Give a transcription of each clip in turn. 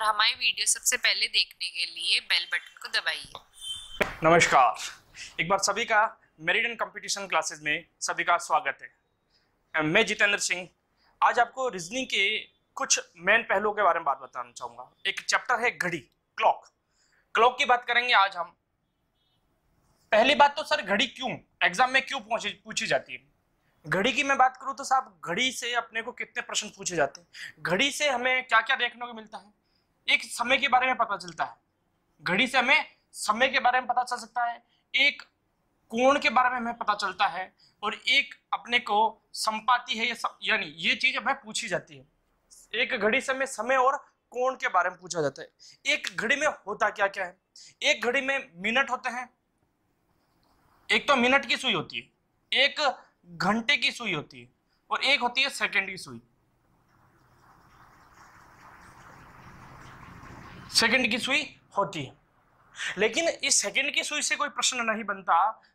हमारी वीडियो सबसे पहले देखने के लिए बेल बटन को दबाइए। नमस्कार, एक बार सभी का मेरिडियन कंपटीशन क्लासेस में सभी का स्वागत है। मैं जितेंद्र सिंह आज आपको रीजनिंग के कुछ मेन पहलुओं के बारे में बात बताना चाहूंगा। एक चैप्टर है घड़ी, क्लॉक की बात करेंगे आज हम। पहली बात तो सर, घड़ी क्यों एग्जाम में क्यों पूछी जाती है। घड़ी की मैं बात करूं तो साहब, घड़ी से अपने को कितने प्रश्न पूछे जाते हैं। घड़ी से हमें क्या क्या देखने को मिलता है। एक समय के बारे में पता चलता है, घड़ी से हमें समय के बारे में पता चल सकता है, एक कोण के बारे में हमें पता चलता है, और एक अपने को संपाति है यानी ये चीज हमें पूछी जाती है। एक घड़ी से हमें समय और कोण के बारे में पूछा जाता है। एक घड़ी में होता क्या क्या है। एक घड़ी में मिनट होते हैं, एक तो मिनट की सुई होती है, एक घंटे की सुई होती है, और एक होती है सेकंड की सुई। सेकंड की सुई होती है, लेकिन इस सेकंड की सुई से कोई प्रश्न नहीं बनता।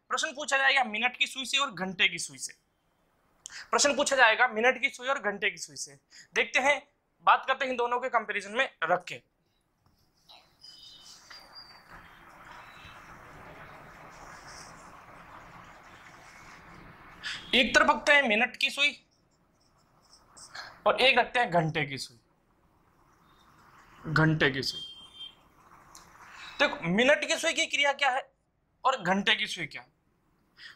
प्रश्न पूछा जाएगा मिनट की सुई से और घंटे की सुई से। प्रश्न पूछा जाएगा मिनट की सुई और घंटे की सुई से। देखते हैं, बात करते हैं इन दोनों के कंपैरिजन में रख के। एक तरफ रखते हैं मिनट की सुई और एक रखते हैं घंटे की सुई। घंटे की सुई, देखो मिनट की सुई की क्रिया क्या है और घंटे की सुई क्या है।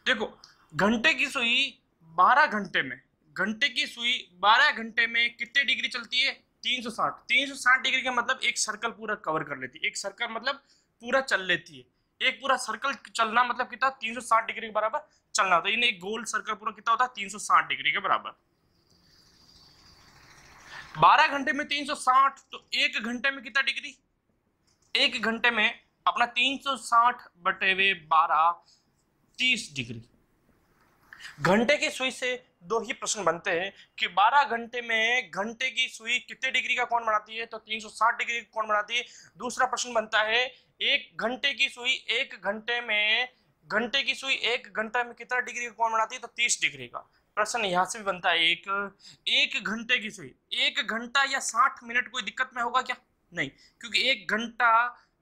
देखो घंटे की सुई 12 घंटे में, घंटे की सुई 12 घंटे में कितने डिग्री चलती है, 360। 360 डिग्री का मतलब एक सर्कल पूरा कवर कर लेती है। एक सर्कल मतलब पूरा चल लेती है। एक पूरा सर्कल चलना मतलब कितना, 360 डिग्री के बराबर चलना होता है। यानी एक गोल सर्कल पूरा कितना होता है, 360 डिग्री के बराबर। 12 घंटे में 360, तो एक घंटे में कितना डिग्री, एक घंटे में अपना 360 बटे 12 30 डिग्री। घंटे की सुई से दो ही प्रश्न बनते हैं कि 12 घंटे में घंटे की सुई कितने डिग्री का कोण बनाती है, तो 360 डिग्री का कोण बनाती है। दूसरा प्रश्न बनता है एक घंटे की सुई एक घंटे में, घंटे की सुई एक घंटे में कितना डिग्री का कोण बनाती है, तो 30 डिग्री का। प्रश्न यहां से भी बनता है एक घंटे की सुई, एक घंटा या 60 मिनट कोई दिक्कत में होगा क्या, नहीं, क्योंकि एक घंटा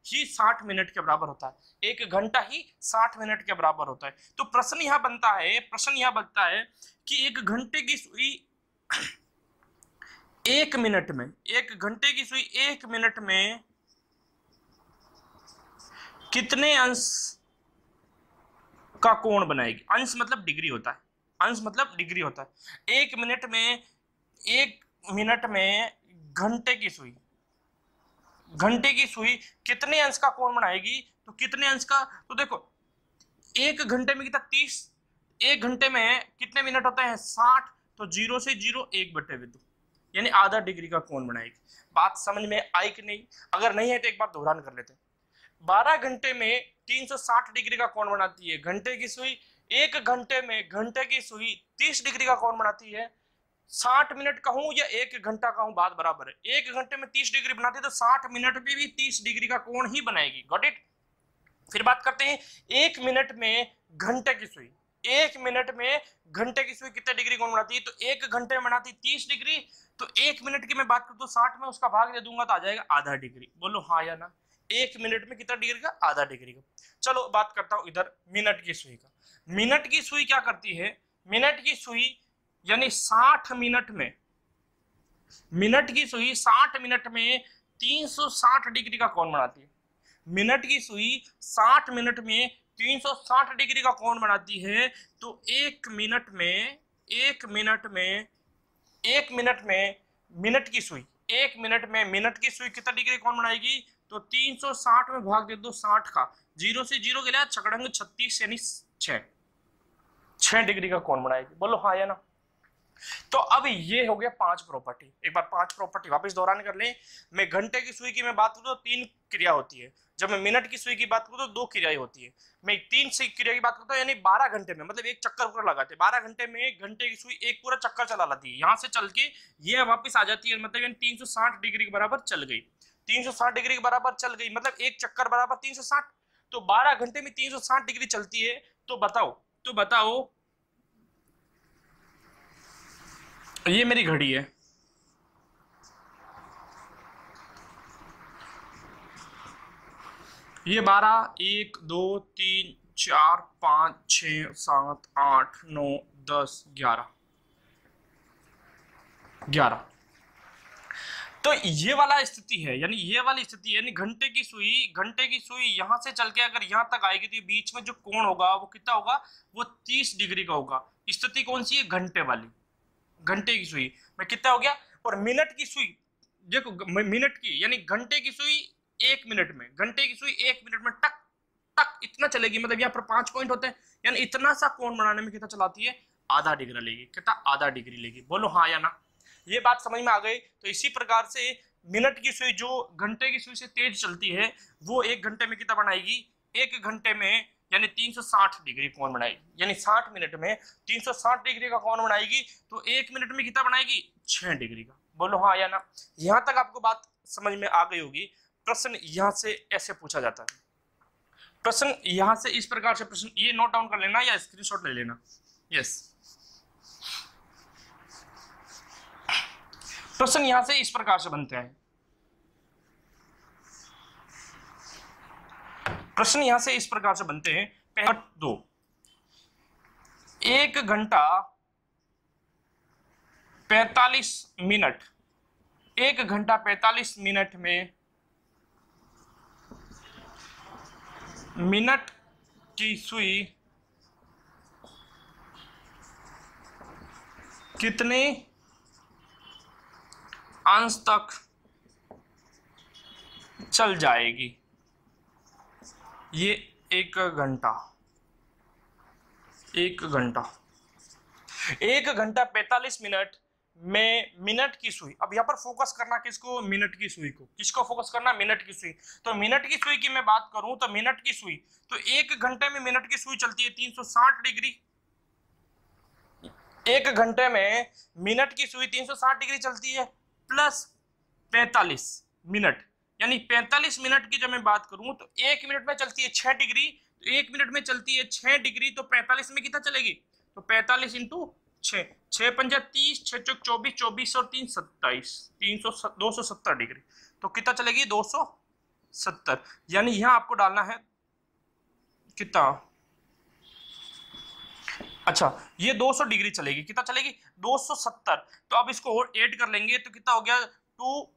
ही 60 मिनट के बराबर होता है। एक घंटा ही 60 मिनट के बराबर होता है। तो प्रश्न यहां बनता है कि एक घंटे की सुई एक मिनट में, एक घंटे की सुई एक मिनट में कितने अंश का कोण बनाएगी। अंश मतलब डिग्री होता है, अंश मतलब डिग्री होता है। एक मिनट में, एक मिनट में घंटे की सुई, घंटे की सुई कितने अंश का कोण बनाएगी, तो कितने अंश का, तो देखो एक घंटे में कितना 30, एक घंटे में कितने मिनट होते हैं 60, तो 0 से 0 1/2 यानी आधा डिग्री का कोण बनाएगी। बात समझ में आई कि नहीं, अगर नहीं है तो एक बार दोहरान कर लेते हैं। 12 घंटे में 360 डिग्री का कोण बनाती है घंटे की सुई, एक घंटे में घंटे की सुई 30 डिग्री का कोण बनाती है। 60 मिनट कहूं या एक घंटा कहूं, बात बराबर है। एक घंटे में 30 डिग्री बनाती है तो 60 मिनट में भी 30 डिग्री का कोण ही बनाएगी। Got it. फिर बात करते हैं एक मिनट में घंटे की सुई, एक मिनट में घंटे की सुई कितने डिग्री कोण बनाती है, तो एक घंटे में बनाती है 30 डिग्री, तो एक मिनट की मैं बात करूं तो 60 में उसका भाग दे दूंगा तो आ जाएगा आधा डिग्री। बोलो हाँ या ना। एक मिनट में कितना डिग्री का, आधा डिग्री का। चलो बात करता हूं इधर मिनट की सुई का। मिनट की सुई क्या करती है, मिनट की सुई यानी 60 मिनट में, मिनट की सुई 60 मिनट में 360 डिग्री का कोण बनाती है। मिनट की सुई 60 मिनट में 360 डिग्री का कोण बनाती है। तो एक मिनट में, एक मिनट में, एक मिनट में मिनट की सुई, एक मिनट में मिनट की सुई कितना डिग्री कोण बनाएगी, तो 360 में भाग दे दो 60 का, 0 से 0 के लिए चकड़ंग 36 यानी 6 डिग्री का कोण बनाएगी। बोलो हाँ या ना। तो अब ये हो गया 5 प्रॉपर्टी। एक बार 5 प्रॉपर्टी वापस दोहरान कर ले। मैं घंटे की सुई की मैं बात करूं तो 3 क्रिया होती है। जब मैं मिनट की सुई की बात करूं तो 2 क्रियाएं होती है। मैं 3 से क्रिया की बात करता हूं यानी 12 घंटे में, मतलब एक चक्कर पूरा लगाते हैं। 12 घंटे में घंटे की सुई एक पूरा चक्कर चला लाती है, यहां से चल के ये वापस आ जाती है, मतलब 360 डिग्री के बराबर चल गई। 360 डिग्री के बराबर चल गई मतलब एक चक्कर बराबर 360। तो 12 घंटे में 360 डिग्री चलती है। तो बताओ ये मेरी घड़ी है, ये 12, 1 2 3 4 5 6 7 8 9 10 11 11। तो ये वाला स्थिति है, यानी ये वाली स्थिति, यानी घंटे की सुई यहां से चल के अगर यहां तक आएगी तो बीच में जो कोण होगा वो कितना होगा, वो 30 डिग्री का होगा। स्थिति कौन सी है, घंटे वाली, घंटे की सुई में कितना हो गया। और मिनट की सुई देखो, मिनट की यानी घंटे की सुई 1 मिनट में, घंटे की सुई 1 मिनट में टक टक इतना चलेगी, मतलब यहाँ पर 5 पॉइंट होते हैं, यानी इतना सा कोण बनाने में कितना चलाती है, आधा डिग्री लेगी। कितना, आधा डिग्री लेगी। बोलो हाँ या ना, ये बात समझ में आ गई। तो इसी प्रकार से मिनट की सुई जो घंटे की सुई से तेज चलती है वो 1 घंटे में कितना बनाएगी, 1 घंटे में यानी 360 डिग्री कोण बनाएगी, यानी 60 मिनट में 360 डिग्री का कोण बनाएगी। तो 1 मिनट में कितना बनाएगी, 6 डिग्री का। बोलो हाँ या ना, यहां तक आपको बात समझ में आ गई होगी। प्रश्न यहां से ऐसे पूछा जाता है, प्रश्न यहां से इस प्रकार से प्रश्न, ये नोट डाउन कर लेना या स्क्रीनशॉट ले लेना। यस, प्रश्न यहां से इस प्रकार से बनते हैं, प्रश्न यहां से इस प्रकार से बनते हैं। पहला 2, 1 घंटा 45 मिनट, 1 घंटा 45 मिनट में मिनट की सुई कितने अंश तक चल जाएगी। ये 1 घंटा, 1 घंटा 45 मिनट में मिनट की सुई। अब यहाँ पर फोकस करना किसको, मिनट की सुई को। किसको फोकस करना, मिनट की सुई। तो मिनट की सुई की मैं बात करूं तो मिनट की सुई, तो 1 घंटे में मिनट की सुई चलती है 360 डिग्री। 1 घंटे में मिनट की सुई 360 डिग्री चलती है, प्लस 45 मिनट, यानी 45 मिनट की जब मैं बात करूं तो 1 मिनट में चलती है 6 डिग्री। तो 1 मिनट में चलती है 6 डिग्री, तो 45 में कितना चलेगी, तो 45 इंटू 6, 6 पंजा 30, 6 चौक 24, 24 और 3 27, 270 डिग्री। तो कितना चलेगी, 270। यानी यहां आपको डालना है कितना, अच्छा ये 200 डिग्री चलेगी। कितना चलेगी, 270। तो अब इसको और ऐड कर लेंगे तो कितना हो गया, 2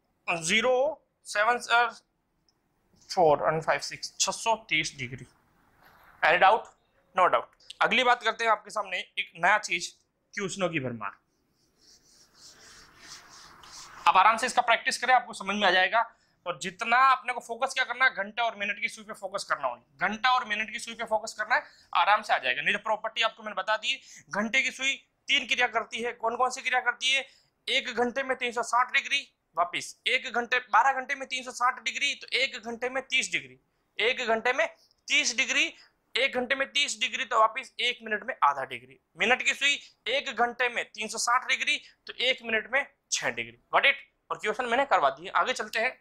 0 7 4 and 5 6 630 degree. Any doubt, no doubt. अगली बात करते हैं आपके सामने एक नया चीज, क्वेश्चनों की भरमार। आप आराम से इसका प्रैक्टिस करें, आपको समझ में आ जाएगा। और जितना अपने को फोकस क्या करना है, घंटा और मिनट की सुई पे फोकस करना होगा, घंटा और मिनट की सुई पे फोकस करना है, आराम से आ जाएगा। नहीं तो प्रॉपर्टी आपको मैंने बता दी, घंटे की सुई 3 क्रिया करती है। कौन कौन सी क्रिया करती है, 1 घंटे में 360 डिग्री, वापिस 1 घंटे 12 घंटे में 360 डिग्री, तो 1 घंटे में 30 डिग्री, 1 घंटे में 30 डिग्री, 1 घंटे में 30 डिग्री, तो वापिस 1 मिनट में आधा डिग्री। मिनट की सुई 1 घंटे में 360 डिग्री, तो 1 मिनट में 6 डिग्री। Got it. और क्वेश्चन मैंने करवा दिए। आगे चलते हैं,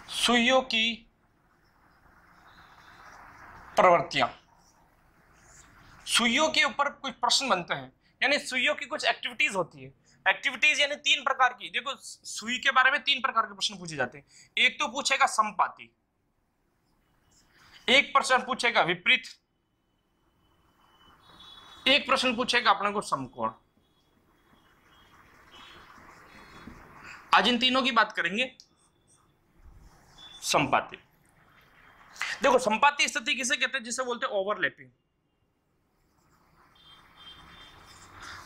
सुइयों की प्रवृत्तियां। सुइयों के ऊपर कुछ प्रश्न बनते हैं, यानी सुइयों की कुछ एक्टिविटीज होती है। एक्टिविटीज यानी 3 प्रकार की। देखो सुई के बारे में 3 प्रकार के प्रश्न पूछे जाते हैं। एक तो पूछेगा समपाती, एक प्रश्न पूछेगा विपरीत, एक प्रश्न पूछेगा अपने को समकोण। आज इन तीनों की बात करेंगे। संपाती, देखो संपाती स्थिति किसे कहते हैं, जिसे बोलते हैं ओवरलैपिंग।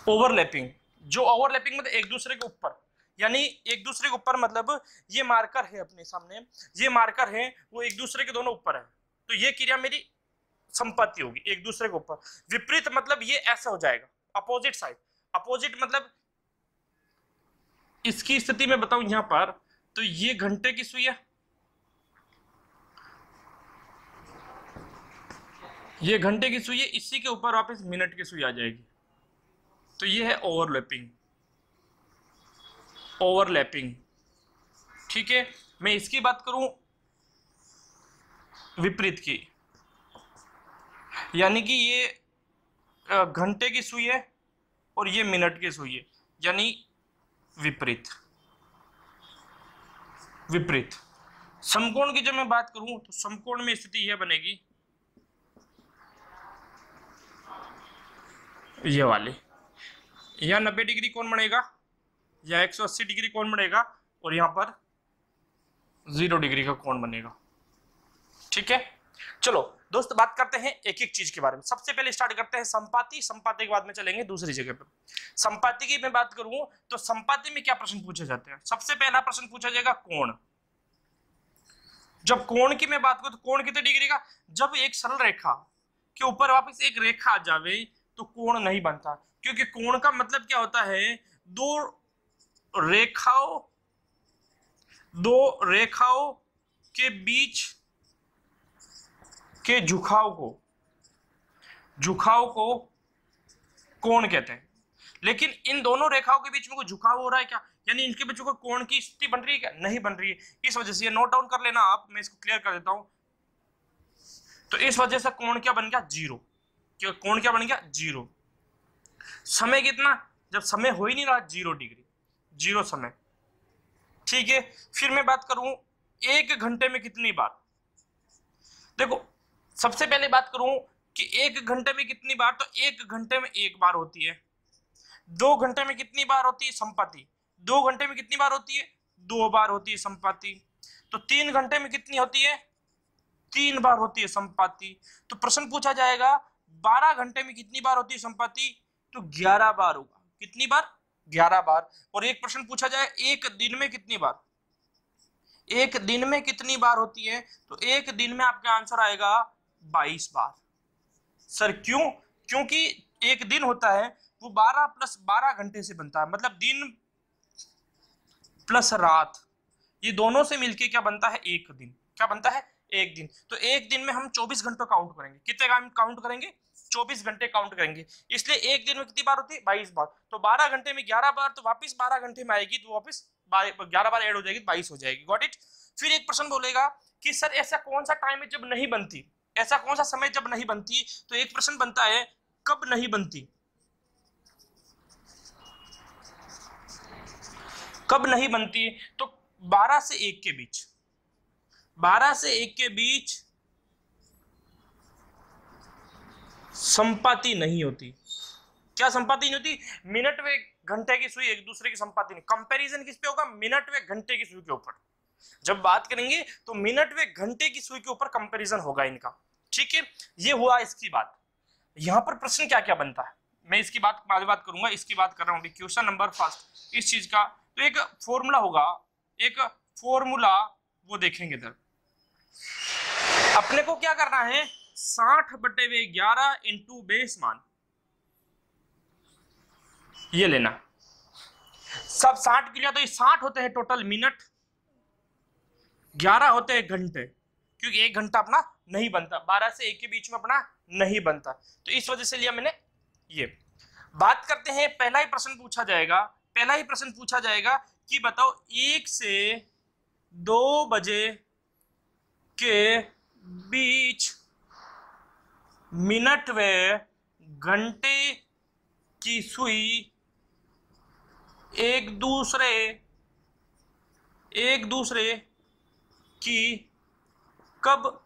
ओवरलैपिंग, जो ओवरलैपिंग मतलब एक दूसरे के ऊपर, यानी एक दूसरे के ऊपर मतलब ये मार्कर है अपने सामने, ये मार्कर है, वो एक दूसरे के दोनों ऊपर है, तो ये क्रिया मेरी संपाती होगी, एक दूसरे के ऊपर। विपरीत मतलब ये ऐसा हो जाएगा, अपोजिट साइड। अपोजिट मतलब इसकी स्थिति में बताऊं यहां पर, तो ये घंटे की सुई है, ये घंटे की सुई है, इसी के ऊपर वापस मिनट की सुई आ जाएगी, तो ये है ओवरलैपिंग। ओवरलैपिंग, ठीक है। मैं इसकी बात करूं विपरीत की, यानी कि ये घंटे की सुई है और ये मिनट की सुई है, यानी विपरीत। विपरीत। समकोण की जब मैं बात करूं तो समकोण में स्थिति यह बनेगी, ये वाली, यहां 90 डिग्री कोण बनेगा, या 180 डिग्री कोण बनेगा, और यहां पर 0 डिग्री का कोण बनेगा। ठीक है, चलो दोस्त बात करते हैं एक एक चीज के बारे में। सबसे पहले स्टार्ट करते हैं संपाति, संपाति के बाद में चलेंगे दूसरी जगह पर। संपाति की मैं बात करूं तो संपाति में क्या प्रश्न पूछे जाते हैं? सबसे पहला प्रश्न पूछा जाएगा कोण। जब कोण की मैं बात करूं तो कोण कितने डिग्री का? जब एक सरल रेखा के ऊपर वापस एक रेखा आ जावे तो कोण नहीं बनता, क्योंकि कोण का मतलब क्या होता है, दो रेखाओं के बीच के झुकाव को कोण कहते हैं। लेकिन इन दोनों रेखाओं के बीच में कोई झुकाव हो रहा है क्या, यानी इनके बीच में कोण की स्थिति बन रही है क्या? नहीं बन रही है। इस वजह से ये नोट डाउन कर लेना आप, मैं इसको क्लियर कर देता हूं। तो इस वजह से कोण क्या बन गया? 0। कोण क्या बन गया? 0। समय कितना? जब समय हो ही नहीं रहा 0 डिग्री, 0 समय। ठीक है, फिर मैं बात करूं 1 घंटे में कितनी बार। देखो सबसे पहले बात करूं कि 1 घंटे में कितनी बार, तो 1 घंटे में 1 बार होती है। 2 घंटे में कितनी बार होती है? संपाति। 2 घंटे में कितनी बार होती है? 2 बार होती है संपाति। तो 3 घंटे में कितनी होती है? 3 बार होती है संपाति। तो प्रश्न पूछा जाएगा 12 घंटे में कितनी बार होती है संपाति, तो 11 बार होगा। कितनी बार? 11 बार। और एक प्रश्न पूछा जाए 1 दिन में कितनी बार, 1 दिन में कितनी बार होती है, तो 1 दिन में आपका आंसर आएगा 22 बार। सर क्यों? क्योंकि 1 दिन होता है वो 12 + 12 घंटे से बनता है, मतलब दिन प्लस रात, ये दोनों से मिलके क्या बनता है? 1 दिन। क्या बनता है? 1 दिन। तो 1 दिन में हम 24 घंटे काउंट करेंगे। कितने काउंट करेंगे? 24 घंटे काउंट करेंगे। इसलिए 1 दिन में कितनी बार होती है? 22 बार। तो 12 घंटे में 11 बार, तो वापिस 12 घंटे में आएगी, तो वापिस 11 बार ऐड हो जाएगी, 22 हो जाएगी। Got it? फिर एक प्रश्न बोलेगा कि सर ऐसा कौन सा टाइम है जब नहीं बनती, ऐसा कौन सा समय जब नहीं बनती, तो एक प्रश्न बनता है कब नहीं बनती। कब नहीं बनती? तो 12 से 1 के बीच, 12 से 1 के बीच संपाति नहीं होती। क्या संपाति नहीं होती? मिनट व घंटे की सुई एक दूसरे की संपाति नहीं। कंपैरिजन किस पे होगा? मिनट व घंटे की सुई के ऊपर। जब बात करेंगे तो मिनट व घंटे की सुई के ऊपर कंपैरिजन होगा इनका। ठीक है, ये हुआ इसकी बात। यहां पर प्रश्न क्या क्या बनता है, मैं इसकी बात बाद में बात करूंगा। इसकी बात कर रहा हूं क्वेश्चन नंबर फर्स्ट इस चीज का। तो एक फॉर्मूला होगा, एक फॉर्मूला वो देखेंगे इधर। अपने को क्या करना है? 60/11 इंटू बेस मान, ये लेना। सब 60 के लिए तो ये 60 होते हैं टोटल मिनट, 11 होते हैं घंटे, क्योंकि 1 घंटा अपना नहीं बनता, 12 से 1 के बीच में अपना नहीं बनता। तो इस वजह से लिया मैंने ये। बात करते हैं, पहला ही प्रश्न पूछा जाएगा कि बताओ 1 से 2 बजे के बीच मिनट व घंटे की सुई एक दूसरे की कब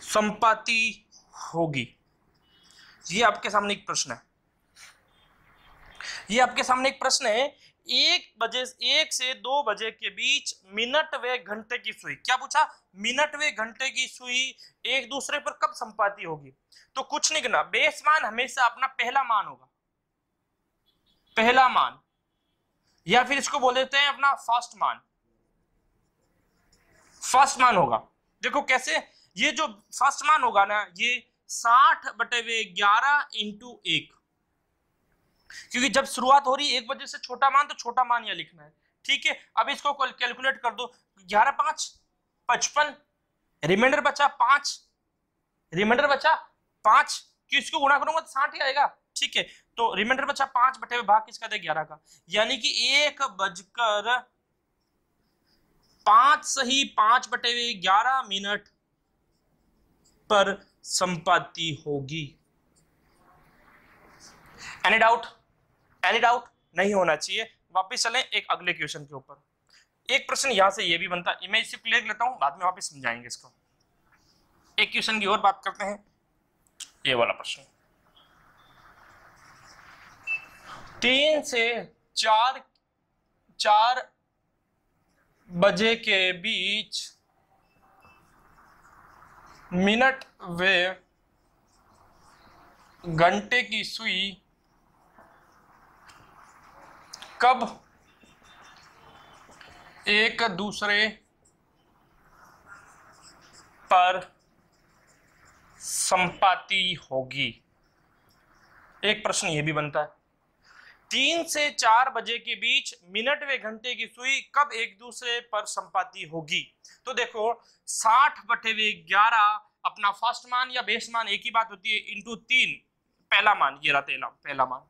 संपाति होगी। ये आपके सामने एक प्रश्न है। 1 से 2 बजे के बीच मिनट व घंटे की सुई, क्या पूछा? मिनट व घंटे की सुई एक दूसरे पर कब संपाति होगी। तो कुछ नहीं करना, बेस मान हमेशा अपना पहला मान होगा, पहला मान, या फिर इसको बोल देते हैं अपना फर्स्ट मान होगा। देखो कैसे, ये जो फर्स्ट मान होगा ना, ये 60/11 इंटू 1, क्योंकि जब शुरुआत हो रही है 1 बजे से छोटा मान, तो छोटा मान यह लिखना है। ठीक है, अब इसको कैलकुलेट कर दो। 11 5 55, रिमाइंडर बचा 5, कि इसको गुणा करूंगा तो 60 ही आएगा। ठीक है, तो रिमाइंडर बचा 5 बटे भाग किसका दे? 11 का, यानी कि 1:05 सही 5/11 मिनट पर संपाति होगी। Any doubt? Any doubt? नहीं होना चाहिए। वापस चलें एक अगले क्वेश्चन के ऊपर। एक प्रश्न यहां से ये भी बनता है, मैं इसे क्लियर लेता हूं, बाद में वापस समझाएंगे इसको। एक क्वेश्चन की और बात करते हैं, ये वाला प्रश्न। 3 से 4 बजे के बीच मिनट व घंटे की सुई कब एक दूसरे पर संपाती होगी? एक प्रश्न यह भी बनता है, 3 से 4 बजे के बीच मिनट व घंटे की सुई कब एक दूसरे पर संपाती होगी? तो देखो 60/11 अपना फर्स्ट मान या बेस मान एक ही बात होती है, इंटू 3 पहला मान, ये रहा पहला मान,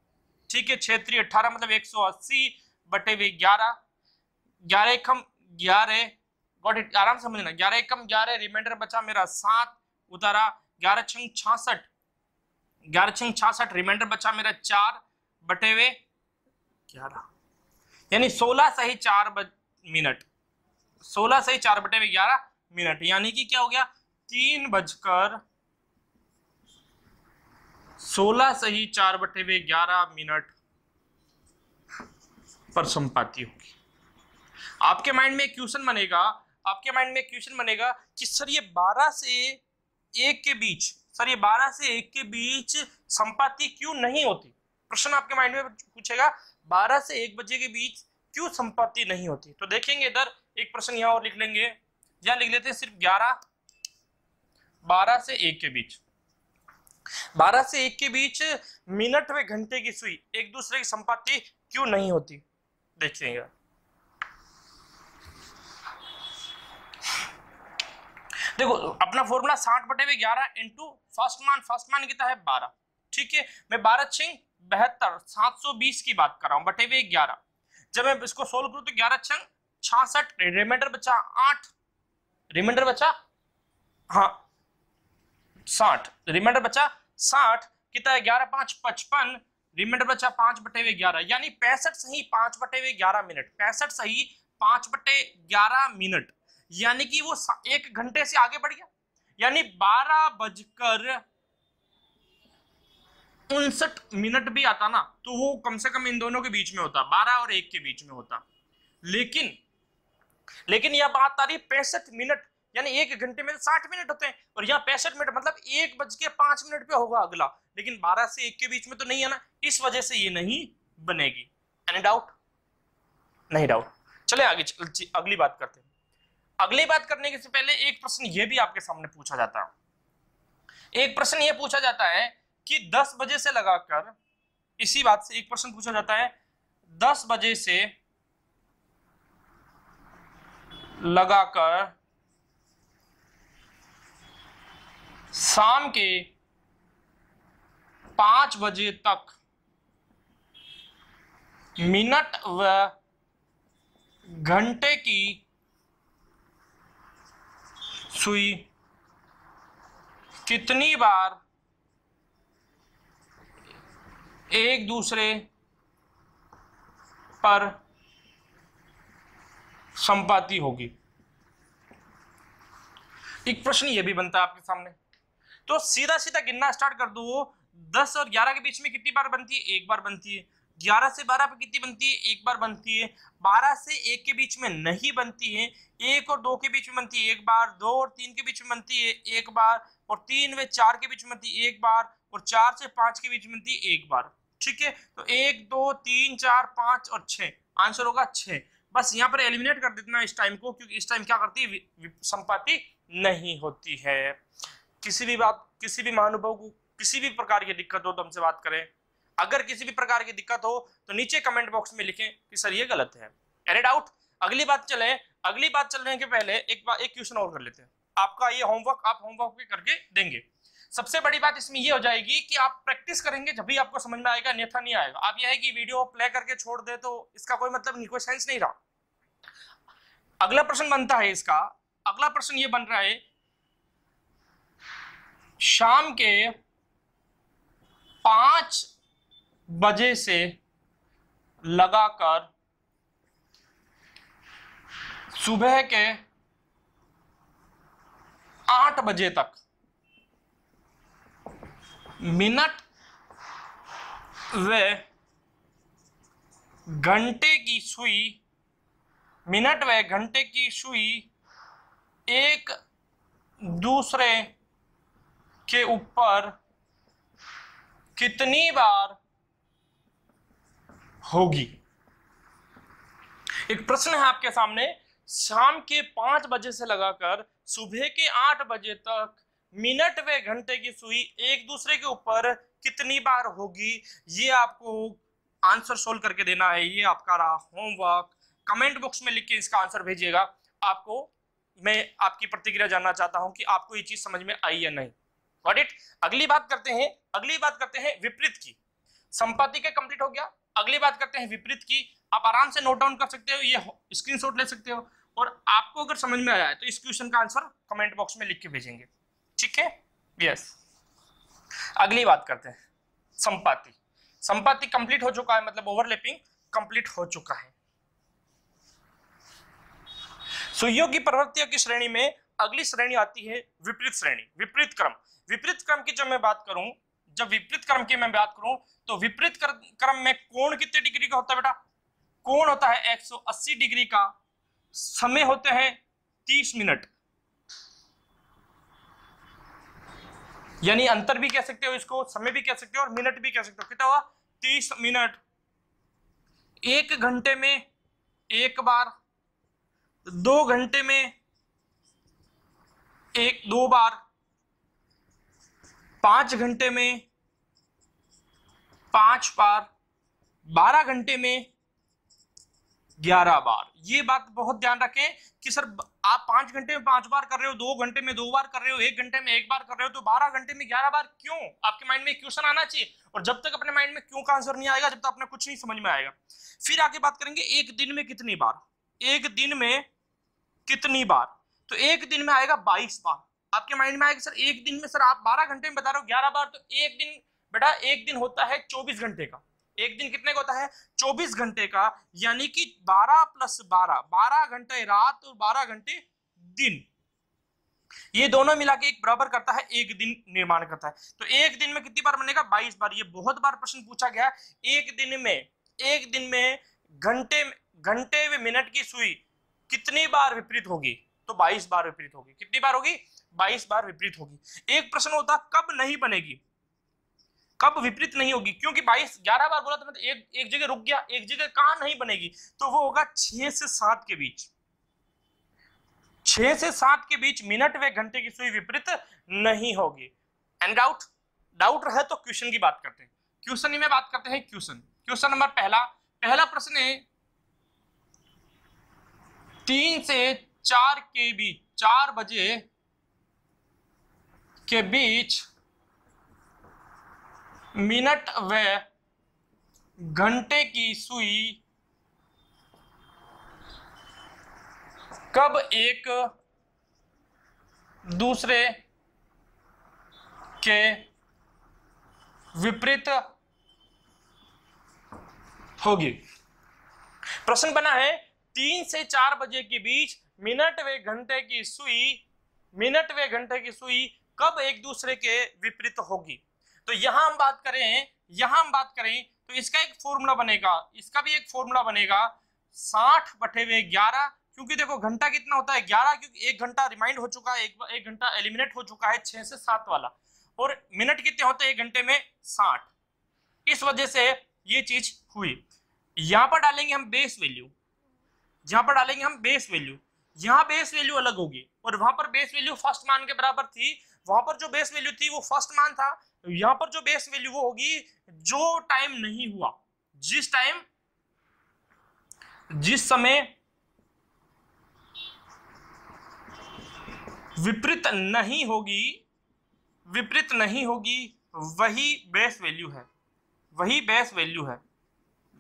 ठीक है। 6 3 18 मतलब 180/11, 11 एकम 11, गॉट इट, आराम समझ लेना, 11 एकम 11, रिमाइंडर बचा मेरा 7, उतारा 11 छंग 66, 11 छंग 66, रिमाइंडर बचा मेरा 4/11, यानी 16 सही 4 मिनट, 16 सही 4/11 मिनट, यानी कि क्या हो गया 3:16 सही 4/11 मिनट पर संपाती होगी। आपके माइंड में क्वेश्चन बनेगा, आपके माइंड में क्वेश्चन बनेगा कि सर ये 12 से 1 के बीच, सर ये 12 से 1 के बीच संपाती क्यों नहीं होती? प्रश्न आपके माइंड में पूछेगा 12 से 1 बजे के बीच क्यों संपाती नहीं होती? तो देखेंगे इधर एक प्रश्न यहां और लिख लेंगे, यहां लिख लेते हैं सिर्फ 12 से 1 के बीच, 12 से 1 के बीच मिनट व घंटे की सुई एक दूसरे की संपाती क्यों नहीं होती? देखिएगा, देखो अपना फॉर्मूला 60/11 इंटू फर्स्ट मान कितना है 12, ठीक है। मैं 12 छंग 72 720 की बात कर रहा हूं, बटेवे 11, जब मैं इसको सोल्व करूं तो 11 छंग 66, रिमाइंडर बचा 8, रिमाइंडर बचा हाँ 60, रिमाइंडर बचा 60, कितना है 11 5 55, रिमाइंडर बचा 5/11, यानी 65 सही 5/11 मिनट, 65 सही 5/11 मिनट, यानी कि वो 1 घंटे से आगे बढ़ गया, यानी 12:59 भी आता ना तो वो कम से कम इन दोनों के बीच में होता, 12 और 1 के बीच में होता। लेकिन यह बात आ रही 65 मिनट, यानी 1 घंटे में 60 मिनट होते हैं, और यहाँ 65 मिनट मतलब 1:05 पे होगा अगला, लेकिन 12 से 1 के बीच में तो नहीं है ना, इस वजह से ये नहीं बनेगी। Any doubt? नहीं डाउट। चले आगे अगली बात करते हैं। अगली बात करने के से पहले एक प्रश्न ये भी आपके सामने पूछा जाता है, एक प्रश्न ये पूछा जाता है कि 10 बजे से लगाकर, इसी बात से एक प्रश्न पूछा जाता है 10 बजे से लगाकर शाम के 5 बजे तक मिनट व घंटे की सुई कितनी बार एक दूसरे पर संपाती होगी? एक प्रश्न ये भी बनता है आपके सामने, तो सीधा सीधा गिनना स्टार्ट कर दो। 10 और 11 के बीच में कितनी बार बनती है? एक बार बनती है। 11 से 12 पे कितनी बनती है? एक बार बनती है। 12 से 1 के बीच में नहीं बनती है। 1 और 2 के बीच में बनती है एक बार, 2 और 3 के बीच में बनती है एक बार, और 3 व 4 के बीच में बनती है एक बार, और 4 से 5 के बीच में बनती है एक बार, ठीक है। तो 1 2 3 4 5 और 6, आंसर होगा 6। बस यहाँ पर एलिमिनेट कर देना इस टाइम को, क्योंकि इस टाइम क्या करती है, संपाती नहीं होती है। किसी भी महानुभाव को किसी भी प्रकार की दिक्कत हो तो हमसे बात करें। अगर किसी भी प्रकार की दिक्कत हो तो नीचे कमेंट बॉक्स में लिखें कि सर ये गलत है। Any doubt? अगली बात चलने के पहले एक क्वेश्चन और कर लेते हैं। आपका ये होमवर्क आप होमवर्क भी करके देंगे। सबसे बड़ी बात इसमें ये हो जाएगी कि आप प्रैक्टिस करेंगे जब भी आपको समझ में आएगा, अन्यथा नहीं आएगा। आप यह है कि वीडियो प्ले करके छोड़ दे तो इसका कोई मतलब नहीं, कोई सेंस नहीं रहा। अगला प्रश्न बनता है इसका, अगला प्रश्न ये बन रहा है शाम के 5 बजे से लगाकर सुबह के 8 बजे तक मिनट व घंटे की सुई, मिनट व घंटे की सुई एक दूसरे के ऊपर कितनी बार होगी। एक प्रश्न है आपके सामने, शाम के 5 बजे से लगाकर सुबह के 8 बजे तक मिनट व घंटे की सुई एक दूसरे के ऊपर कितनी बार होगी। ये आपको आंसर सोल्व करके देना है। ये आपका रहा होमवर्क। कमेंट बॉक्स में लिख के इसका आंसर भेजिएगा। आपको मैं आपकी प्रतिक्रिया जानना चाहता हूं कि आपको ये चीज समझ में आई या नहीं। Got it. अगली बात करते हैं विपरीत की। संपाति का कंप्लीट हो गया। अगली बात करते हैं विपरीत की। आप आराम से नोट डाउन कर सकते हो, ये स्क्रीनशॉट ले सकते हो, और आपको अगर समझ में आया है तो इस क्वेश्चन का आंसर कमेंट बॉक्स में लिख के भेजेंगे। ठीक है, यस। अगली बात करते हैं संपाति। संपाति कंप्लीट हो चुका है, मतलब ओवरलैपिंग कंप्लीट हो चुका है। सुइयों की प्रवृत्तियों की श्रेणी में अगली श्रेणी आती है विपरीत श्रेणी, विपरीत क्रम। विपरीत क्रम की जब विपरीत क्रम की मैं बात करूं तो विपरीत क्रम में कोण कितने डिग्री का होता है बेटा? कोण होता है 180 डिग्री का। समय होते हैं 30 मिनट, यानी अंतर भी कह सकते हो इसको, समय भी कह सकते हो और मिनट भी कह सकते हो। कितना हुआ? 30 मिनट। 1 घंटे में एक बार, 2 घंटे में दो बार, 5 घंटे में 5 बार, 12 घंटे में 11 बार। ये बात बहुत ध्यान रखें कि सर आप 5 घंटे में 5 बार कर रहे हो, 2 घंटे में 2 बार कर रहे हो, 1 घंटे में 1 बार कर रहे हो, तो 12 घंटे में 11 बार क्यों? आपके माइंड में क्वेश्चन आना चाहिए। और जब तक अपने माइंड में क्यों का आंसर नहीं आएगा, जब तक अपने कुछ नहीं समझ में आएगा। फिर आगे बात करेंगे एक दिन में कितनी बार। एक दिन में कितनी बार, तो एक दिन में आएगा 22 बार। आपके माइंड में आएगा सर एक दिन में, सर आप 12 घंटे में बता रहे हो 11 बार, तो एक दिन बेटा, एक दिन होता है 24 घंटे का। एक दिन कितने का होता है? 24 घंटे का, यानी कि 12 + 12, 12 घंटे रात और 12 घंटे दिन। ये दोनों मिला के एक बराबर करता है, एक दिन निर्माण करता है। तो एक दिन में कितनी बार बनेगा? 22 बार। ये बहुत बार प्रश्न पूछा गया। एक दिन में घंटे व मिनट की सुई कितनी बार विपरीत होगी? तो 22 बार विपरीत होगी। कितनी बार होगी? 22 बार विपरीत होगी। एक प्रश्न होता कब नहीं बनेगी, कब विपरीत नहीं होगी, क्योंकि 11 बार बोला तो मतलब एक जगह रुक गया, एक जगह कहां नहीं बनेगी, तो वो होगा 6 से 7 के बीच। 6 से 7 के बीच मिनट व घंटे की सुई विपरीत नहीं होगी। एंड डाउट रहे तो क्वेश्चन की बात करते हैं। क्वेश्चन में बात करते हैं। क्वेश्चन नंबर पहला प्रश्न है 3 से 4 के बीच, 4 बजे के बीच मिनट व घंटे की सुई कब एक दूसरे के विपरीत होगी। प्रश्न बना है 3 से 4 बजे के बीच मिनट व घंटे की सुई कब एक दूसरे के विपरीत होगी। तो यहां हम बात करें तो इसका एक फॉर्मूला बनेगा, इसका भी एक फॉर्मूला बनेगा 60/11। क्योंकि देखो घंटा कितना होता है 11, क्योंकि 1 घंटा रिमाइंड हो चुका है, एक घंटा एलिमिनेट हो चुका है 6 से 7 वाला, और मिनट कितने होते हैं 1 घंटे में? 60। इस वजह से ये चीज हुई। यहां पर डालेंगे हम बेस वैल्यू, यहाँ बेस वैल्यू अलग होगी, और वहां पर बेस वैल्यू फर्स्ट मान के बराबर थी। वहां पर जो बेस वैल्यू थी वो फर्स्ट मान था। यहां पर जो बेस वैल्यू वो होगी जो टाइम नहीं हुआ, जिस समय विपरीत नहीं होगी, वही बेस वैल्यू है।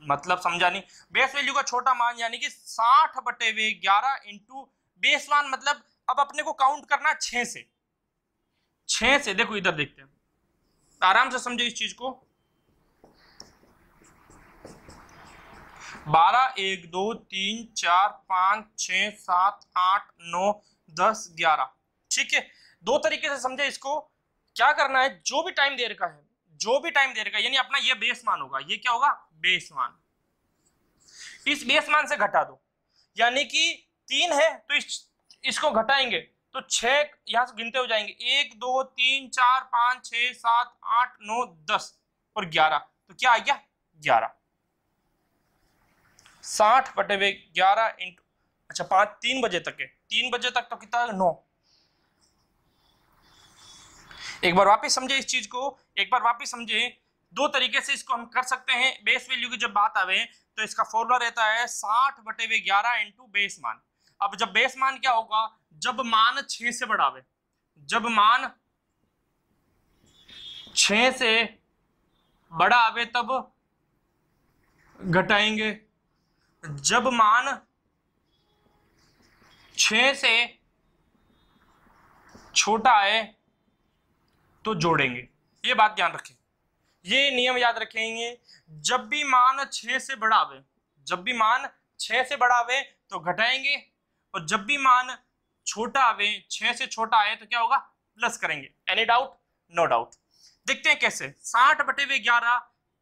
मतलब समझा नहीं? बेस वैल्यू का छोटा मान यानी कि 60/11 इंटू बेस मान, मतलब अब अपने को काउंट करना 6 से। देखो इधर देखते हैं, आराम से समझो इस चीज को। 12 1 2 3 4 5 6 7 8 9 10 11। ठीक है, दो तरीके से समझे इसको। क्या करना है, जो भी टाइम दे रखा है, जो भी टाइम दे रखा है, यानी अपना ये बेस मान होगा, ये क्या होगा, बेस मान। इस बेस मान से घटा दो, यानी कि 3 है तो इसको घटाएंगे तो 6 यहां से गिनते हो जाएंगे, 1 2 3 4 5 6 7 8 9 10 और 11, तो क्या आ गया 11। 60/11 इंटू, अच्छा 3 बजे तक है, 3 बजे तक तो कितना है 9। एक बार वापस समझे इस चीज को, एक बार वापस समझे। दो तरीके से इसको हम कर सकते हैं। बेस वैल्यू की जब बात आवे तो इसका फॉर्मूला रहता है 60/11 इंटू बेस मान। अब जब बेस मान क्या होगा, जब मान 6 से बड़ा आवे, जब मान 6 से बड़ा आवे तब घटाएंगे, जब मान 6 से छोटा है तो जोड़ेंगे। ये बात ध्यान रखें, ये नियम याद रखेंगे। जब भी मान 6 से बड़ा आवे, जब भी मान 6 से बड़ा आवे तो घटाएंगे, और जब भी मान छोटा आवे, 6 से छोटा आए तो क्या होगा, प्लस करेंगे। Any doubt? No doubt. देखते हैं कैसे। 60/11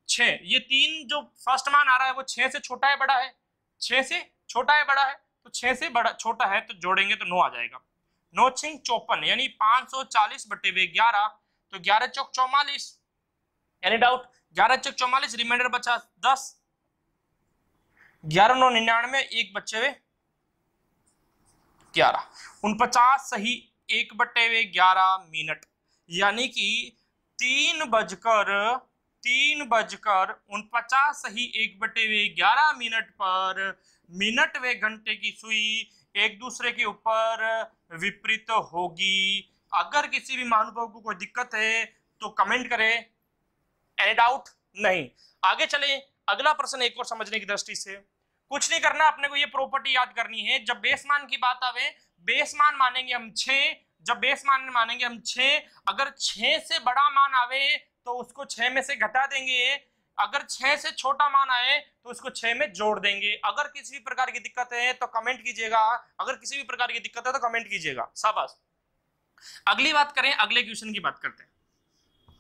6, ये 3 जो फर्स्ट मान आ रहा है वो 6 से छोटा है बड़ा है, 6 से छोटा है बड़ा है, तो 6 से बड़ा छोटा है तो जोड़ेंगे तो 9 आ जाएगा। 9 6 54, यानी 540/11, तो 11 चौक 44। Any doubt? 11 चौक 44, रिमाइंडर बचा 10, 11 9 99, एक बच्चे हुए 11, 49 सही 1/11 मिनट, यानी कि 3:49 सही 1/11 मिनट पर मिनट व घंटे की सुई एक दूसरे के ऊपर विपरीत होगी। अगर किसी भी महानुभाव को कोई दिक्कत है तो कमेंट करें। Any doubt? नहीं। आगे चले, अगला प्रश्न एक और समझने की दृष्टि से। कुछ नहीं करना, अपने को ये प्रॉपर्टी याद करनी है। जब बेस मान की बात आवे, बेस मान मानेंगे हम 6, जब बेस मान मानेंगे हम 6, अगर 6 से बड़ा मान आवे तो उसको 6 में से घटा देंगे, अगर 6 से छोटा मान आए तो उसको 6 में जोड़ देंगे। अगर किसी भी प्रकार की दिक्कत है तो कमेंट कीजिएगा, अगर किसी भी प्रकार की दिक्कत है तो कमेंट कीजिएगा। शाबाश। अगली बात करें, अगले क्वेश्चन की बात करते हैं।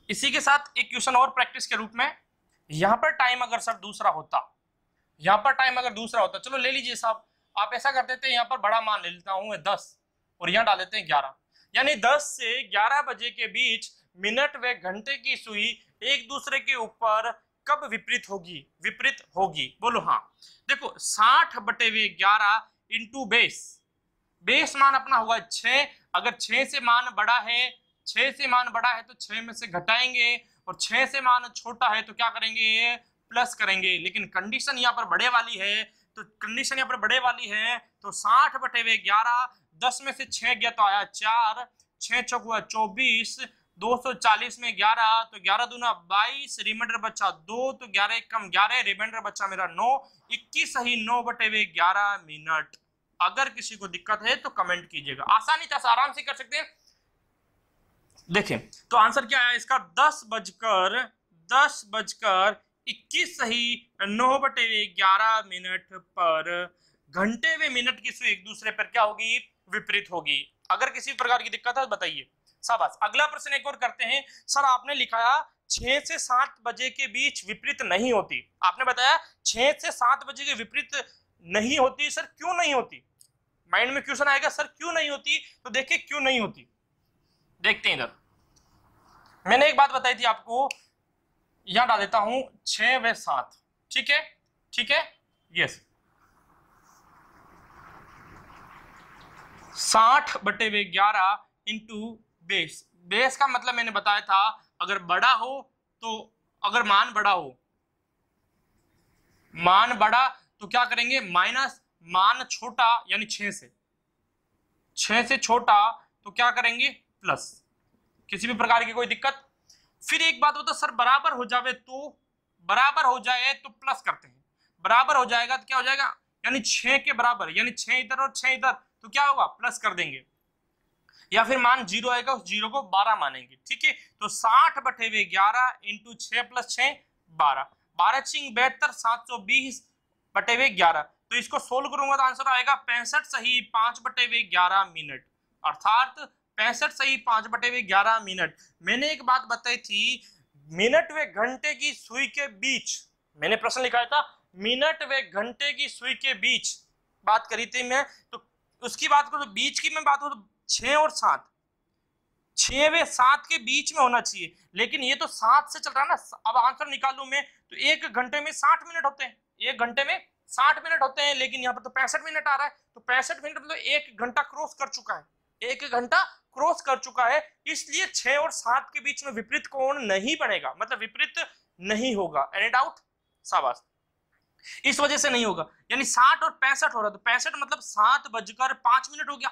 इसी के साथ एक क्वेश्चन और प्रैक्टिस के रूप में, यहां पर टाइम अगर सर दूसरा होता, यहां पर टाइम अगर दूसरा होता, चलो ले लीजिए साहब, आप ऐसा कर देते हैं, यहां पर बड़ा मान ले लेता हूं 10 और यहां डाल देते हैं 11, यानी 10 से 11 बजे के बीच मिनट व घंटे की सुई एक दूसरे के ऊपर कब विपरीत होगी, विपरीत होगी, बोलो हाँ। देखो 60/11 इंटू बेस, बेस मान अपना होगा 6, अगर 6 से मान बड़ा है, 6 से मान बड़ा है तो 6 में से घटाएंगे, और 6 से मान छोटा है तो क्या करेंगे, प्लस करेंगे। लेकिन कंडीशन यहाँ पर बड़े वाली है, तो कंडीशन यहाँ पर बड़े वाली है, तो 60/11, 10 में से 6 गया तो आया 4, 6 चौक हुआ 24, 240 में 11, तो 11 दूना 22, रिमाइंडर बचा 2, तो 11 कम 11, रिमाइंडर बचा मेरा 9, 21 सही 9/11 मिनट। अगर किसी को दिक्कत है तो कमेंट कीजिएगा, आसानी से आराम से कर सकते हैं। देखें तो आंसर क्या है इसका, 10:21 सही 9/11 मिनट पर घंटे व मिनट की सुई एक दूसरे पर क्या होगी, विपरीत होगी। अगर किसी प्रकार की दिक्कत है बताइए। शाबाश। अगला प्रश्न एक और करते हैं। सर आपने लिखाया 6 से 7 बजे के बीच विपरीत नहीं होती, आपने बताया 6 से 7 बजे के विपरीत नहीं होती। सर क्यों नहीं होती, माइंड में क्वेश्चन आएगा, सर क्यों नहीं होती, तो देखिए क्यों नहीं होती। देखते हैं इधर, मैंने एक बात बताई थी आपको, यहां डाल देता हूं 6 व 7, ठीक है, ठीक है, यस। 60/11 इंटू बेस, बेस का मतलब मैंने बताया था अगर बड़ा हो तो, अगर मान बड़ा हो, मान बड़ा तो क्या करेंगे, माइनस, मान छोटा यानी 6 से छोटा तो क्या करेंगे, प्लस। किसी भी प्रकार की कोई दिक्कत। फिर एक बात होता सर बराबर हो जाए तो, बराबर हो जाए तो प्लस करते हैं, बराबर हो जाएगा तो क्या हो जाएगा, यानी 6 के बराबर, यानी 6 इधर और 6 इधर, तो क्या होगा, प्लस कर देंगे। या फिर मान 0 आएगा, उस 0 को 12 मानेंगे, ठीक है। तो 60/11 इंटू 6 + 6 12, 12 × 6 = 72, 720 5/11। तो इसको सोल्व करूंगा तो आंसर आएगा 65 सही 5/11 मिनट, अर्थात 65 सही 5/11 मिनट। मैंने एक बात बताई थी, मिनट व घंटे की सुई के बीच, मैंने प्रश्न लिखा था मिनट व घंटे की सुई के बीच बात करी थी मैं, तो उसकी बात करूं तो बीच की मैं बात करूं तो 6 और 7, 6 व 7 के बीच में होना चाहिए, लेकिन ये तो 7 से चल रहा है ना। अब आंसर निकालूं मैं तो 1 घंटे में 60 मिनट होते हैं, 1 घंटे में 60 मिनट होते हैं, लेकिन यहाँ पर तो 65 मिनट आ रहा है, तो 65 मिनट मतलब 1 घंटा क्रॉस कर चुका है, 1 घंटा क्रॉस कर चुका है, इसलिए 6 और 7 के बीच में विपरीत कोण नहीं बनेगा, मतलब विपरीत नहीं होगा। Any doubt? शाबाश। इस वजह से नहीं होगा, यानी 60 और 65 हो रहा, तो 65 मतलब 7:05 हो गया,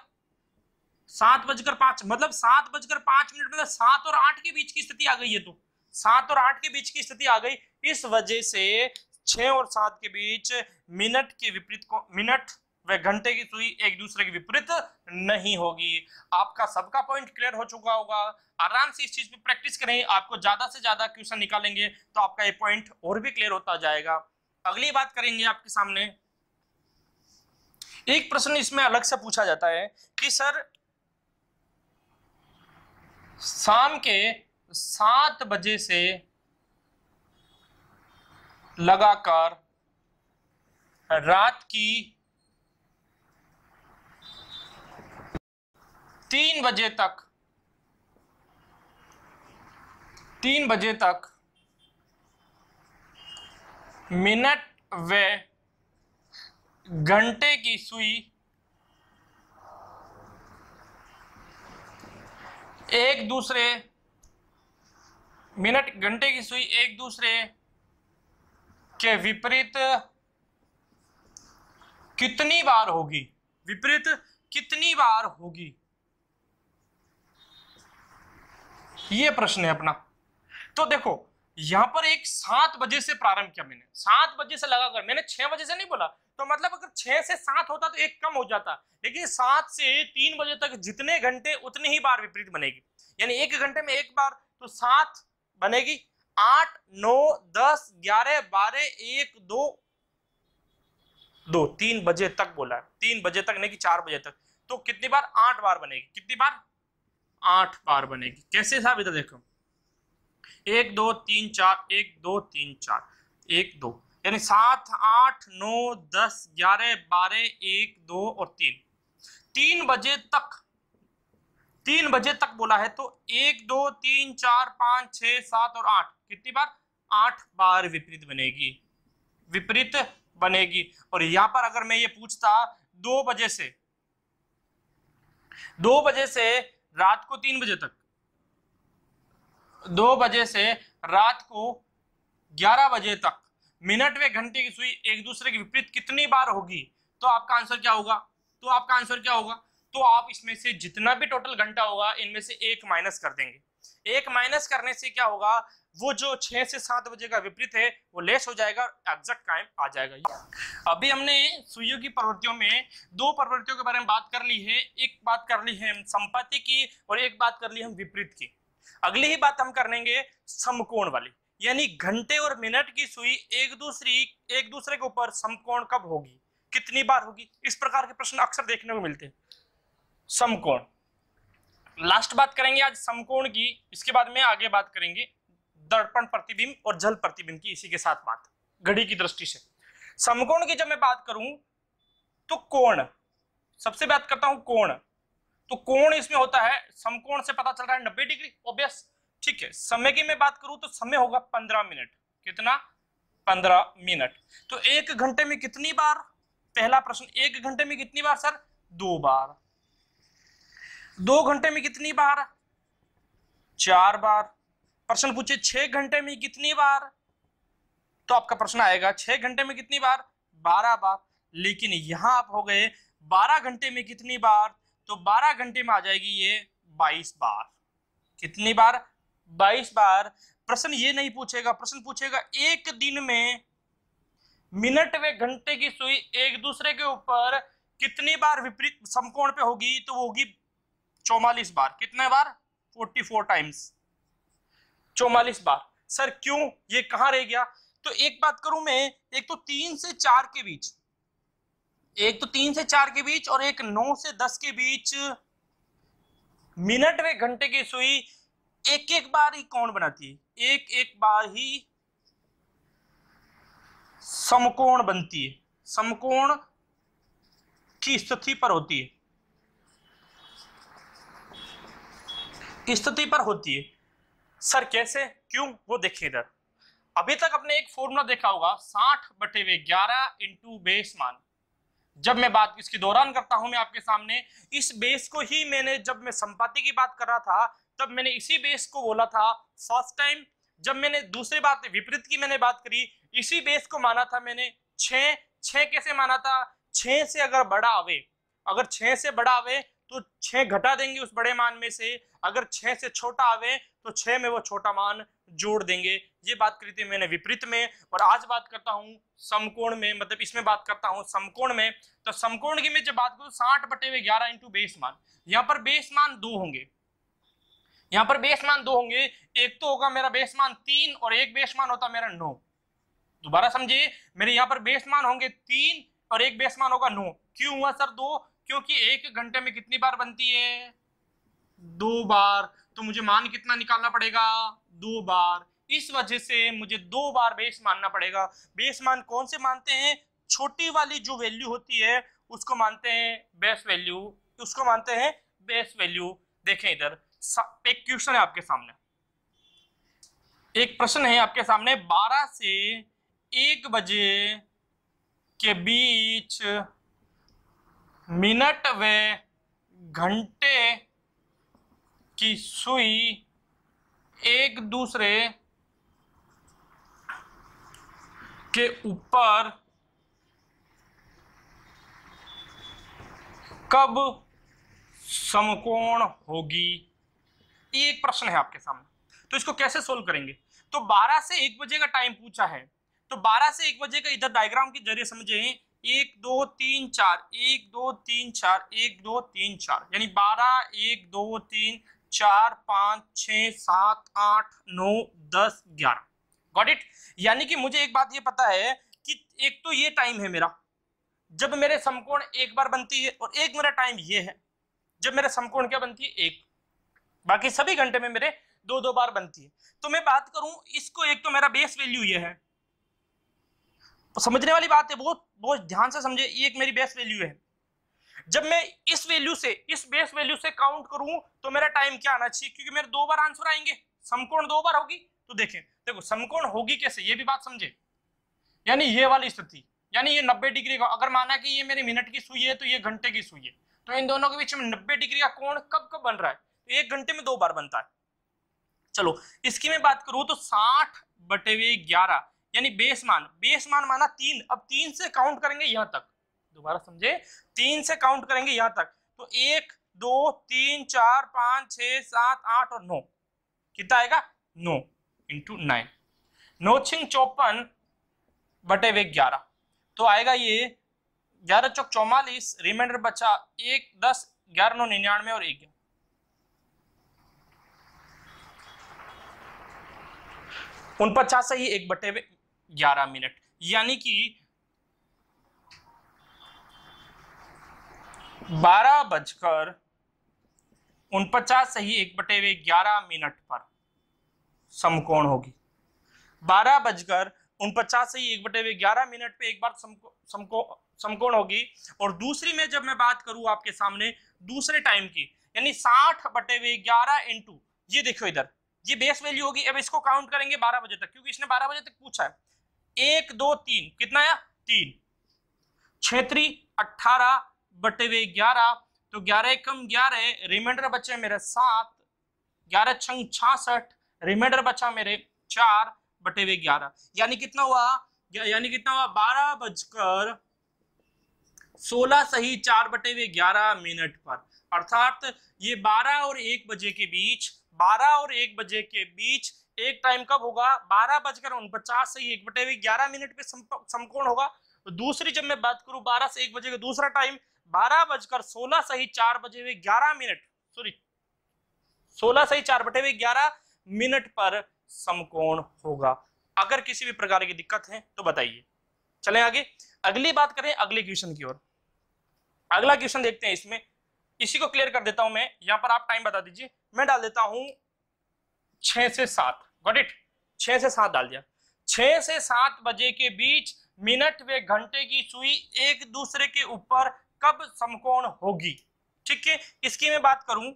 7:05 मतलब 7:05 मतलब 7 और 8 के बीच की स्थिति आ गई है, तो 7 और 8 के बीच की स्थिति आ गई, इस वजह से 6 और 7 के बीच मिनट के विपरीत को, मिनट व घंटे की सुई एक दूसरे के विपरीत नहीं होगी। आपका सबका पॉइंट क्लियर हो चुका होगा, आराम से इस चीज पे प्रैक्टिस करें, आपको ज्यादा से ज्यादा क्वेश्चन निकालेंगे तो आपका ये पॉइंट और भी क्लियर होता जाएगा। अगली बात करेंगे आपके सामने, एक प्रश्न इसमें अलग से पूछा जाता है कि सर शाम के 7 बजे से लगाकर रात की 3 बजे तक, 3 बजे तक मिनट व घंटे की सुई एक दूसरे, मिनट घंटे की सुई एक दूसरे के विपरीत कितनी बार होगी, विपरीत कितनी बार होगी, ये प्रश्न है अपना। तो देखो यहां पर एक 7 बजे से प्रारंभ किया मैंने, 7 बजे से लगाकर, मैंने 6 बजे से नहीं बोला, तो मतलब अगर 6 से 7 होता तो एक कम हो जाता, लेकिन 7 से 3 बजे तक जितने घंटे उतनी ही बार विपरीत बनेगी, यानी 1 घंटे में एक बार, तो 7 बनेगी, 8 9 10 11 12 1 2 2 3 बजे तक बोला है, 3 बजे तक नहीं कि 4 बजे तक, तो कितनी बार, 8 बार बनेगी, कितनी बार, 8 बार बनेगी। कैसे साहब, इधर देखो 1 2 3 4 1 2 3 4 1 2, यानी 7 8 9 10 11 12 1 2 और 3 बजे तक, 3 बजे तक बोला है, तो 1 2 3 4 5 6 7 और 8, कितनी बार, 8 बार विपरीत बनेगी, विपरीत बनेगी। और यहां पर अगर मैं ये पूछता 2 बजे से, 2 बजे से रात को 3 बजे तक, 2 बजे से रात को 11 बजे तक मिनट व घंटे की सुई एक दूसरे के विपरीत कितनी बार होगी, तो आपका आंसर क्या होगा, तो आपका आंसर क्या होगा, तो आप इसमें से जितना भी टोटल घंटा होगा इनमें से 1 माइनस कर देंगे, 1 माइनस करने से क्या होगा, वो जो 6 से 7 बजे का विपरीत है वो लेस हो जाएगा, एग्जैक्ट टाइम आ जाएगा। अभी हमने सुइयों की प्रवृत्तियों में 2 प्रवृत्तियों के बारे में बात कर ली है, एक बात कर ली है हम संपत्ति की और एक बात कर ली हम विपरीत की। अगली ही बात हम करेंगे समकोण वाली, यानी घंटे और मिनट की सुई एक दूसरे के ऊपर समकोण कब होगी, कितनी बार होगी, इस प्रकार के प्रश्न अक्सर देखने को मिलते हैं। समकोण लास्ट बात करेंगे आज समकोण की, इसके बाद में आगे बात करेंगे दर्पण प्रतिबिंब और जल प्रतिबिंब की, इसी के साथ बात घड़ी की दृष्टि से। समकोण की जब मैं बात करूं तो कोण, सबसे बात करता हूं कोण, तो कोण इसमें होता है, समकोण से पता चल रहा है 90 डिग्री, ऑब्वियस, ठीक है। समय की मैं बात करूं तो समय होगा 15 मिनट, कितना, 15 मिनट। तो 1 घंटे में कितनी बार, पहला प्रश्न, 1 घंटे में कितनी बार सर, 2 बार। 2 घंटे में कितनी बार, 4 बार। प्रश्न पूछे 6 घंटे में कितनी बार, तो आपका प्रश्न आएगा 6 घंटे में कितनी बार, 12 बार। लेकिन यहां आप हो गए 12 घंटे में कितनी बार, तो 12 घंटे में आ जाएगी ये 22 बार। कितनी बार, 22 बार। प्रश्न ये नहीं पूछेगा, प्रश्न पूछेगा एक दिन में मिनट व घंटे की सुई एक दूसरे के ऊपर कितनी बार विपरीत समकोण पे होगी, तो वो होगी 44 बार। कितने बार, 44 टाइम्स, 44 बार। सर क्यों, ये कहां रह गया, तो एक बात करूं मैं, एक तो 3 से 4 के बीच, एक तो 3 से 4 के बीच और एक 9 से 10 के बीच मिनट व घंटे की सुई एक एक बार ही कौन बनाती है? एक एक बार ही समकोण बनती है, समकोण की स्थिति पर होती है, स्थिति पर होती है। सर कैसे, क्यों, वो देखिए इधर। अभी तक आपने एक फॉर्मूला देखा होगा 60/11 इंटू बेस मान। जब मैं बात इसके दौरान करता हूं मैं आपके सामने, इस बेस को ही मैंने, जब मैं संपाति की बात कर रहा था तब मैंने इसी बेस को बोला था फर्स्ट टाइम। जब मैंने दूसरी बात विपरीत की मैंने बात करी, इसी बेस को माना था मैंने 6। 6 कैसे माना था? 6 से अगर बड़ा आवे, अगर 6 से बड़ा आवे तो 6 घटा देंगे उस बड़े मान में से, अगर 6 से छोटा आवे तो 6 में वो छोटा मान जोड़ देंगे। ये बात करी थी मैंने विपरीत में। और आज बात करता हूं समकोण में, मतलब इसमें बात करता हूं समकोण में। तो समकोण की मैं जब बात करूं 60/11 इंटू बेस मान, यहां पर बेस मान 2 होंगे, यहां पर बेस मान 2 होंगे। एक तो होगा मेरा बेस मान 3 और एक बेस मान होता मेरा 9। दोबारा समझिए, मेरे यहाँ पर बेस मान होंगे 3 और एक बेस मान होगा 9। क्यों हुआ सर 2? क्योंकि एक घंटे में कितनी बार बनती है? 2 बार। तो मुझे मान कितना निकालना पड़ेगा? 2 बार। इस वजह से मुझे 2 बार बेस मानना पड़ेगा। बेस मान कौन से मानते हैं? छोटी वाली जो वैल्यू होती है उसको मानते हैं बेस वैल्यू, उसको मानते हैं बेस वैल्यू। देखें इधर एक क्वेश्चन है आपके सामने, एक प्रश्न है आपके सामने। 12 से 1 बजे के बीच मिनट व घंटे की सुई एक दूसरे के ऊपर कब समकोण होगी? ये एक प्रश्न है आपके सामने, तो इसको कैसे सोल्व करेंगे? तो 12 से 1 बजे का टाइम पूछा है, तो 12 से 1 बजे का इधर डायग्राम के जरिए समझे, 1 2 3 4 1 2 3 4 1 2 3 4, यानी 12 1 2 3 4 5 6 7 8 9 10 11। Got it? यानी कि मुझे एक बात ये पता है कि एक तो ये टाइम है मेरा जब मेरे समकोण एक बार बनती है, और एक मेरा टाइम ये है जब मेरे समकोण क्या बनती है? एक। बाकी सभी घंटे में मेरे 2-2 बार बनती है। तो मैं बात करूं इसको, एक तो मेरा बेस वैल्यू ये है, तो समझने वाली बात है, बहुत बहुत ध्यान से समझे। ये एक मेरी बेस वैल्यू है। जब मैं इस वैल्यू से, इस बेस वैल्यू से काउंट करूं तो मेरा टाइम क्या आना चाहिए? क्योंकि मेरे 2 बार आंसर आएंगे, समकोण 2 बार होगी। तो देखें, देखो समकोण होगी कैसे, ये भी बात समझे। यानी ये वाली स्थिति, यानी ये 90 डिग्री का, अगर माना कि ये मेरी मिनट की सुई है तो ये घंटे की सुई है, तो इन दोनों के बीच में 90 डिग्री का कोण कब कब बन रहा है? तो 1 घंटे में 2 बार बनता है। चलो इसकी मैं बात करूं तो 60/11, यानी बेस मान, बेस मान माना 3। अब 3 से काउंट करेंगे यहां तक, दोबारा समझे, 3 से काउंट करेंगे यहां तक, तो 1 2 3 4 5 6 7 8 और 9, कितना आएगा? 9 इंटू 9, 9 6 54/11, तो आएगा ये 11 चौक 44, रिमाइंडर बचा 1 10 11 9 99 और 1 49 से ही 1/11 मिनट, यानी कि 12:49 से ही 1/11 मिनट पर समकोण होगी। 12:49 से ही 1/11 मिनट पे एक बार समकोण होगी। और दूसरी में जब मैं बात करूं आपके सामने दूसरे टाइम की, यानी 60/11 इंटू, ये देखो इधर ये बेस वैल्यू होगी। अब इसको काउंट करेंगे 12 बजे तक, क्योंकि इसने 12 बजे तक पूछा है। 1 2 3, कितना आया? 3 6 18/11, तो 11 एकम 11, रिमाइंडर बचे मेरे 7, 11 छंग 66, रिमाइंडर बचा मेरे 4/11, यानी कितना हुआ? यानी कितना हुआ? 12:16 सही 4/11 मिनट पर। अर्थात ये 12 और 1 बजे के बीच, 12 और 1 बजे के बीच एक टाइम कब होगा? 12:49 से 1/11 मिनट पे समकोण होगा। तो दूसरी जब मैं बात करूं 12 से 1 बजे का दूसरा टाइम, 12:16 से ही 4/11 मिनट, सॉरी 16 से ही 4/11 मिनट पर समकोण होगा। अगर किसी भी प्रकार की दिक्कत है तो बताइए। चलें आगे, अगली बात करें अगले क्वेश्चन की ओर। अगला क्वेश्चन देखते हैं, इसमें इसी को क्लियर कर देता हूं मैं। यहां पर आप टाइम बता दीजिए, मैं डाल देता हूं 6 से 7। गॉट इट, 6 से 7 डाल दिया। 6 से 7 बजे के बीच मिनट व घंटे की सुई एक दूसरे के ऊपर कब समकोण होगी? ठीक है, इसकी मैं बात करूं,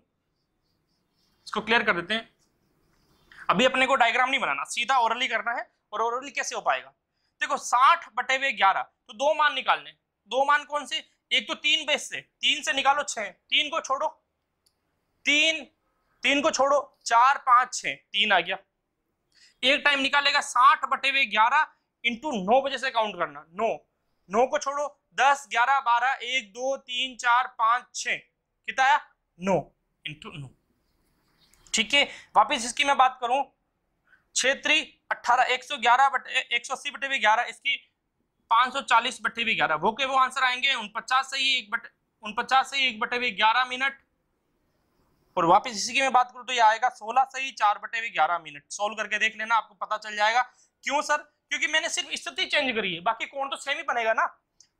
इसको क्लियर कर देते हैं। अभी अपने को डायग्राम नहीं बनाना, सीधा ओरली करना है। और ओरली कैसे हो पाएगा? देखो 60/11, तो दो मान निकालने। दो मान कौन से? एक तो 3 बेस से, 3 से निकालो 6, 3 को छोड़ो, 3 को छोड़ो, 4 5 6, 3 आ गया। एक टाइम निकालेगा 60/11 इंटू 9 बजे से काउंट करना। 9 को छोड़ो, 10 11 12 1 2 3 4 5 6, कितना आया? 9 इंटू 9। ठीक है, वापिस इसकी मैं बात करूं, 6 18 180/11, इसकी 540/11, वो के वो आंसर आएंगे 49 से ही 1/11 मिनट। और वापस इसी की मैं बात करूं तो ये आएगा 16 से ही 4/11 मिनट। सोल्व करके देख लेना, आपको पता चल जाएगा। क्यों सर? क्योंकि मैंने सिर्फ स्थिति चेंज करी है, बाकी कोण तो सेम ही बनेगा ना,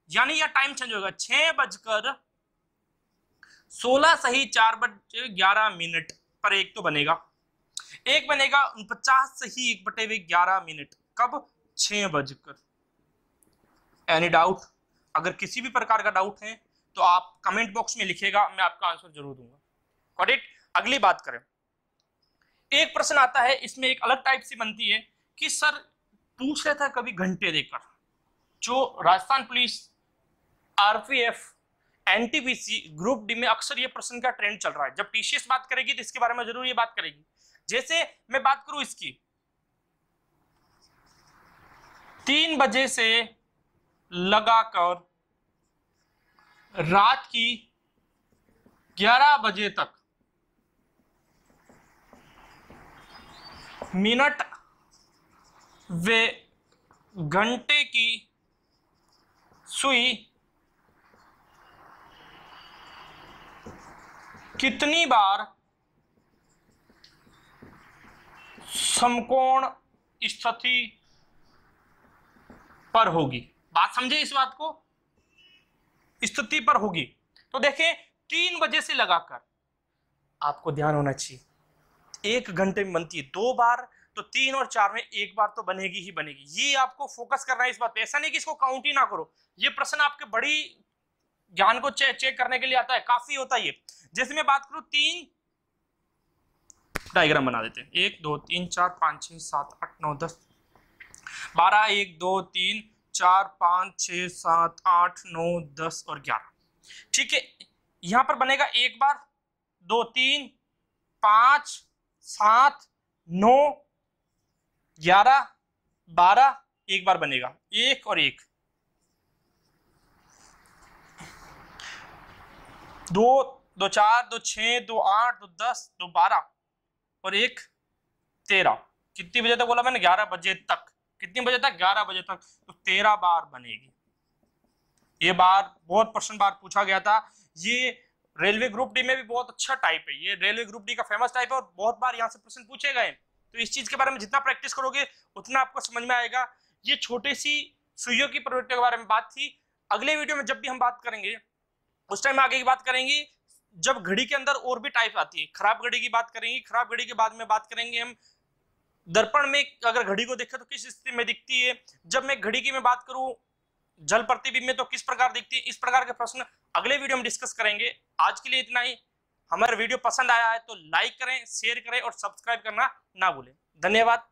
यानी यह टाइम चेंज होगा। 6:16 से ही 4/11 मिनट पर एक तो बनेगा, एक बनेगा 49 से ही 1/11 मिनट। कब? 6 बजकर। Any doubt? अगर किसी भी प्रकार का डाउट है तो आप कमेंट बॉक्स में लिखिएगा, मैं आपका आंसर जरूर दूंगा। Got it? अगली बात करें, एक प्रश्न आता है, इसमें एक अलग टाइप से बनती है कि सर पूछ रहा था कभी घंटे देकर, जो Rajasthan police, RPF, NTPC, group D में अक्सर ये प्रश्न का ट्रेंड चल रहा है। जब टीसीएस बात करेगी तो इसके बारे में जरूर ये बात करेगी। जैसे मैं बात करूं इसकी, 3 बजे से लगाकर रात की 11 बजे तक मिनट व घंटे की सुई कितनी बार समकोण स्थिति पर होगी? बात समझे इस बात को? स्थिति पर होगी। तो देखें 3 बजे से लगाकर, आपको ध्यान होना चाहिए 1 घंटे में बनती है 2 बार, तो 3 और 4 में 1 बार तो बनेगी ही बनेगी। ये आपको फोकस करना है इस बात पे। ऐसा नहीं कि इसको काउंट ही ना करो, ये प्रश्न आपके बड़ी ज्ञान को चेक करने के लिए आता है, काफी होता है ये। जैसे मैं बात करूं, 3 डायग्राम बना देते हैं, 1 2 3 4 5 6 7 8 9 10 12 1 2 3 4 5 6 7 8 9 10 और 11। ठीक है, यहां पर बनेगा 1 बार, 2 3 5 7 9 11 12, 1 बार बनेगा, 1 और 1, 2 2 4 2 6 2 8 2 10 2 12 और 1 13। कितनी बजे तक बोला मैंने? 11 बजे तक। कितनी बजे तक? 11 बजे तक। तो 13 बार बनेगी। ये बार बहुत प्रश्न बार पूछा गया था। ये रेलवे ग्रुप डी में भी बहुत अच्छा टाइप है, ये रेलवे ग्रुप डी का फेमस टाइप है और बहुत बार यहाँ से प्रश्न पूछे गए। तो इस चीज के बारे में जितना प्रैक्टिस करोगे उतना आपको समझ में आएगा। ये छोटी सी सुइयों की प्रवृत्ति के बारे में बात थी। अगले वीडियो में जब भी हम बात करेंगे उस टाइम आगे की बात करेंगे, जब घड़ी के अंदर और भी टाइप आती है। खराब घड़ी की बात करेंगे, खराब घड़ी के बाद में बात करेंगे हम दर्पण में अगर घड़ी को देखें तो किस स्थिति में दिखती है। जब मैं घड़ी की मैं बात करूं जल प्रतिबिंब में तो किस प्रकार दिखती है। इस प्रकार के प्रश्न अगले वीडियो में डिस्कस करेंगे। आज के लिए इतना ही। हमारा वीडियो पसंद आया है तो लाइक करें, शेयर करें और सब्सक्राइब करना ना भूलें। धन्यवाद।